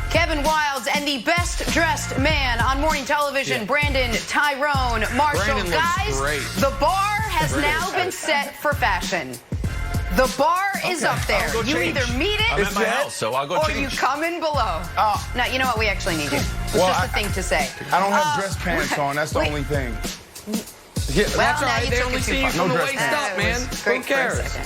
Kevin Wildes and the best-dressed man on morning television, Brandon Tyrone Marshall. Brandon Guys, great. the bar has now been set for fashion. The bar is up there. You either meet it I'm at my house, so I'll go or change. you come in below. Now, you know what? We actually need you. It's just a thing to say. I don't have dress pants on. That's the only thing. Yeah, Well, that's all now right. you They took only it too see you far. from the No waist dress up, man. Who cares?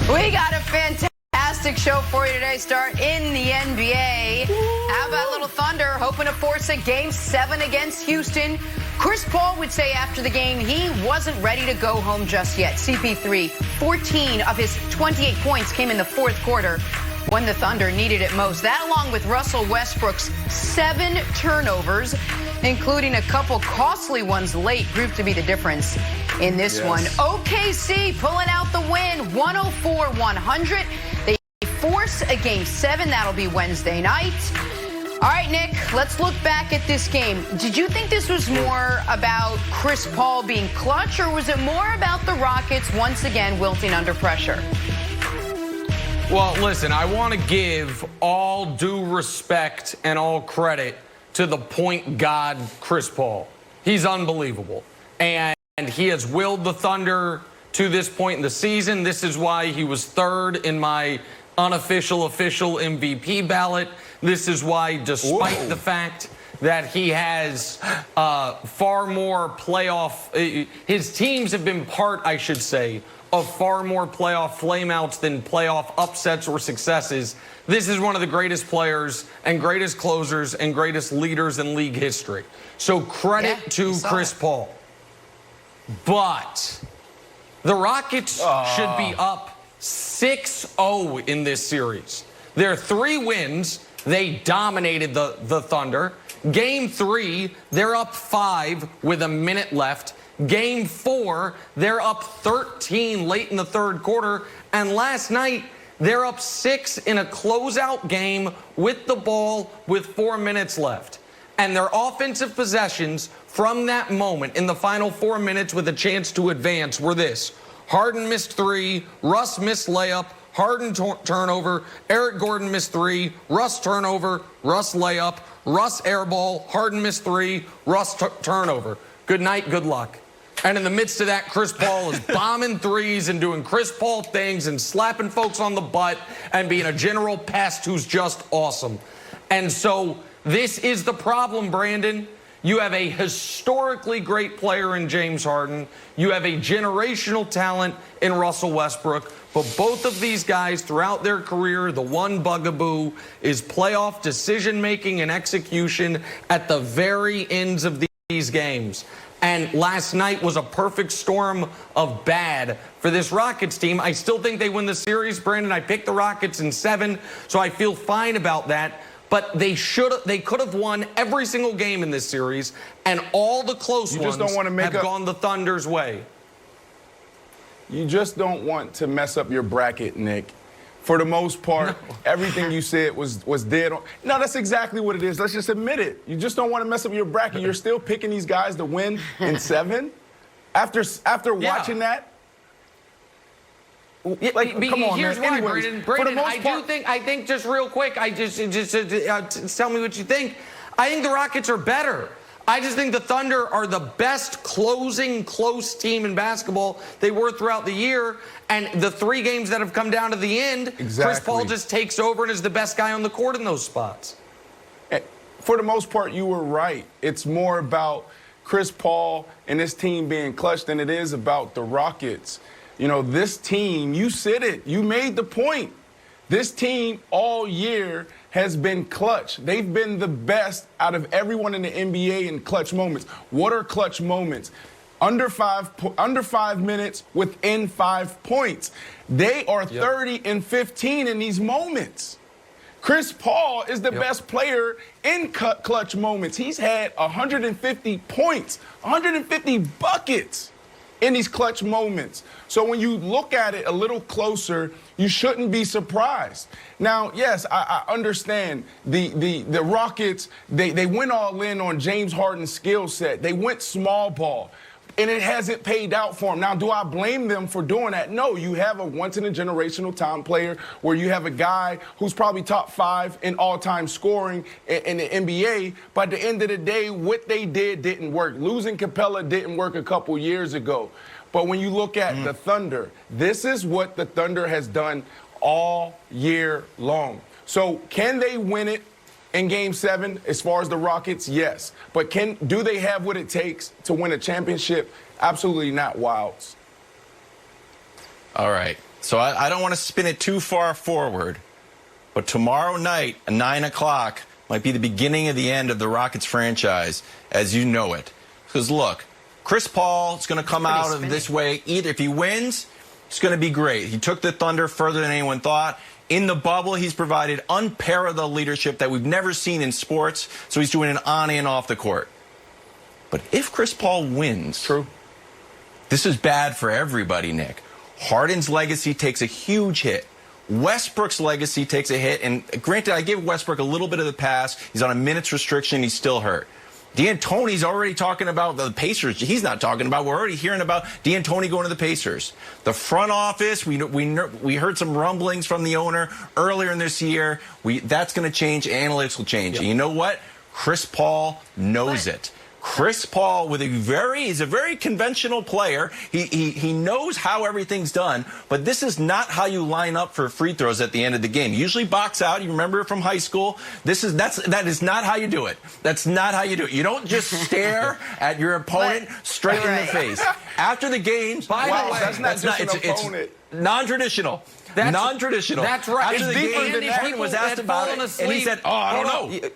We got a fantastic show for you today. Start in the NBA. How about a little Thunder hoping to force a Game 7 against Houston? Chris Paul would say after the game he wasn't ready to go home just yet. CP3, 14 of his 28 points came in the fourth quarter when the Thunder needed it most. That along with Russell Westbrook's 7 turnovers, including a couple costly ones late, proved to be the difference in this one. OKC pulling out the win, 104-100. They force a Game 7. That'll be Wednesday night. All right, Nick, let's look back at this game. Did you think this was more about Chris Paul being clutch, or was it more about the Rockets once again wilting under pressure? Well, listen, I want to give all due respect and all credit to the point god, Chris Paul. He's unbelievable. And he has willed the Thunder to this point in the season. This is why he was third in my unofficial official MVP ballot. This is why, despite the fact that he has far more playoff, his teams have been part, I should say, of far more playoff flameouts than playoff upsets or successes. This is one of the greatest players and greatest closers and greatest leaders in league history. So credit to Chris Paul. But the Rockets should be up 6-0 in this series. Their 3 wins, they dominated the Thunder. Game 3, they're up 5 with a minute left. Game 4, they're up 13 late in the third quarter. And last night, they're up 6 in a closeout game with the ball with 4 minutes left. And their offensive possessions from that moment in the final 4 minutes with a chance to advance were this: Harden missed 3, Russ missed layup, Harden turnover, Eric Gordon missed 3, Russ turnover, Russ layup, Russ airball, Harden missed 3, Russ turnover. Good night, good luck. And in the midst of that, Chris Paul is bombing threes and doing Chris Paul things and slapping folks on the butt and being a general pest who's just awesome. And so this is the problem, Brandon. You have a historically great player in James Harden. You have a generational talent in Russell Westbrook. But both of these guys throughout their career, the one bugaboo is playoff decision-making and execution at the very ends of these games. And last night was a perfect storm of bad for this Rockets team. I still think they win the series, Brandon. I picked the Rockets in 7, so I feel fine about that. But they could have won every single game in this series, and all the close ones have gone the Thunder's way. You just don't want to mess up your bracket, Nick. For the most part, everything you said was dead on. No, that's exactly what it is. Let's just admit it. You just don't want to mess up your bracket. You're still picking these guys to win in 7? After watching that? Like, come on, here's man. why, Brandon, for the most part, I think just real quick, just tell me what you think. I think the Rockets are better. I just think the Thunder are the best closing close team in basketball they were throughout the year. And the 3 games that have come down to the end, Chris Paul just takes over and is the best guy on the court in those spots. For the most part, you were right. It's more about Chris Paul and this team being clutch than it is about the Rockets. You know, this team, you said it. You made the point. This team all year has been clutch. They've been the best out of everyone in the NBA in clutch moments. What are clutch moments? Under 5 minutes, within 5 points. They are 30 and 15 in these moments. Chris Paul is the best player in clutch moments. He's had 150 points, 150 buckets in these clutch moments. So when you look at it a little closer, you shouldn't be surprised. Now, yes, I understand the Rockets, they went all in on James Harden's skill set. They went small ball. and it hasn't paid out for him. Now, do I blame them for doing that? No, you have a once-in-a-generational time player where you have a guy who's probably top 5 in all-time scoring in the NBA, but at the end of the day, what they did didn't work. Losing Capella didn't work a couple years ago. But when you look at the Thunder, this is what the Thunder has done all year long. So can they win it in Game 7 as far as the Rockets? Yes. But do they have what it takes to win a championship? Absolutely not, Wilds. All right. So I don't want to spin it too far forward, but tomorrow night at 9 o'clock might be the beginning of the end of the Rockets franchise as you know it. Because, look, Chris Paul is going to come out of this way. Either if he wins, it's going to be great. He took the Thunder further than anyone thought. In the bubble, he's provided unparalleled leadership that we've never seen in sports, so he's doing it on and off the court. But if Chris Paul wins, this is bad for everybody, Nick. Harden's legacy takes a huge hit. Westbrook's legacy takes a hit, and granted, I give Westbrook a little bit of the pass. He's on a minutes restriction. He's still hurt. D'Antoni's already talking about the Pacers. He's not talking about. We're already hearing about D'Antoni going to the Pacers. The front office, we heard some rumblings from the owner earlier in this year. That's going to change. Analytics will change. Yep. And you know what? Chris Paul knows it. Chris Paul, he's a very conventional player. He knows how everything's done, but this is not how you line up for free throws at the end of the game. Usually box out. You remember it from high school. That is not how you do it. That's not how you do it. You don't just stare at your opponent straight in the face. After the game, by the way, that's not just an opponent. It's non-traditional. Non-traditional. That's right. After the game, Wright was asked about it, and he said, I don't know.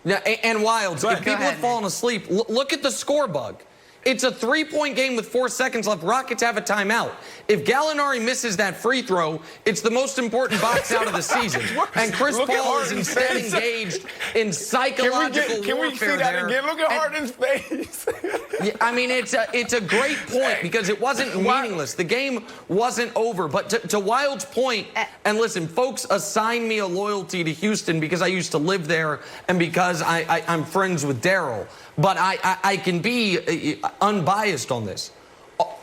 Now, and Wilds, if people have fallen asleep, look at the score bug. It's a 3-point game with 4 seconds left. Rockets have a timeout. If Gallinari misses that free throw, it's the most important box out of the season. And Chris Paul is instead engaged in psychological warfare. Can we see that again? Look at Harden's face. I mean, it's a great point because it wasn't meaningless. The game wasn't over. But to Wild's point, and listen, folks assign me a loyalty to Houston because I used to live there and because I'm friends with Daryl. But I can be unbiased on this.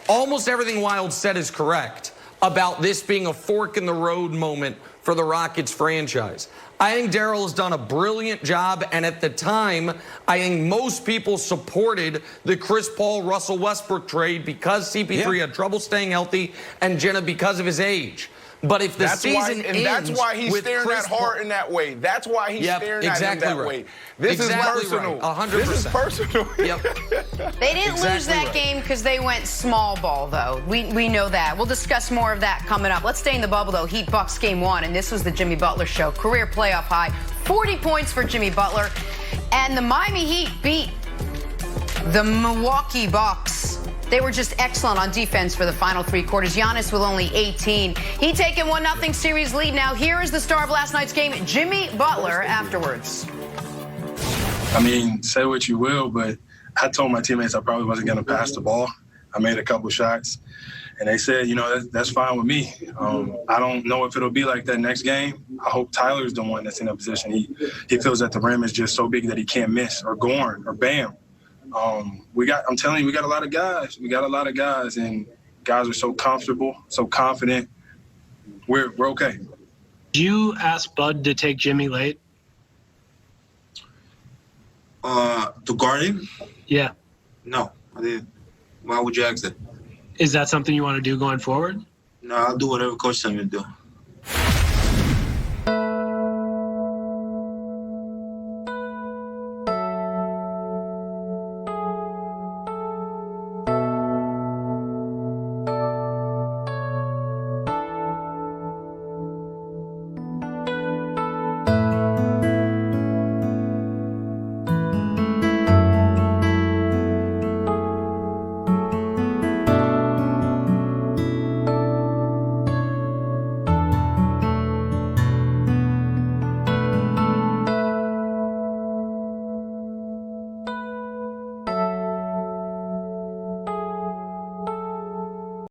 Almost everything Wild said is correct about this being a fork in the road moment for the Rockets franchise. I think Daryl has done a brilliant job, and at the time, I think most people supported the Chris Paul, Russell Westbrook trade because CP3 had trouble staying healthy and Jenna because of his age. But if the season ends, that's why he's staring Chris at Harden that way. That's why he's staring at him that way. This is personal. 100%. This is personal. They didn't lose that game because they went small ball, though. We know that. We'll discuss more of that coming up. Let's stay in the bubble, though. Heat Bucks game 1, and this was the Jimmy Butler show. Career playoff high, 40 points for Jimmy Butler. And the Miami Heat beat the Milwaukee Bucks. They were just excellent on defense for the final 3 quarters. Giannis with only 18. He taking 1-0 series lead now. Here is the star of last night's game, Jimmy Butler, afterwards. I mean, say what you will, but I told my teammates I probably wasn't going to pass the ball. I made a couple shots, and they said, you know, that's fine with me. I don't know if it'll be like that next game. I hope Tyler's the one that's in a position. He feels that the rim is just so big that he can't miss, or Gorn, or Bam. I'm telling you, we got a lot of guys. We got a lot of guys, and guys are so comfortable, so confident. We're okay. Did you ask Bud to take Jimmy late? To guard him? Yeah. No, I didn't. Why would you ask that? Is that something you want to do going forward? No, I'll do whatever coach tells me to do.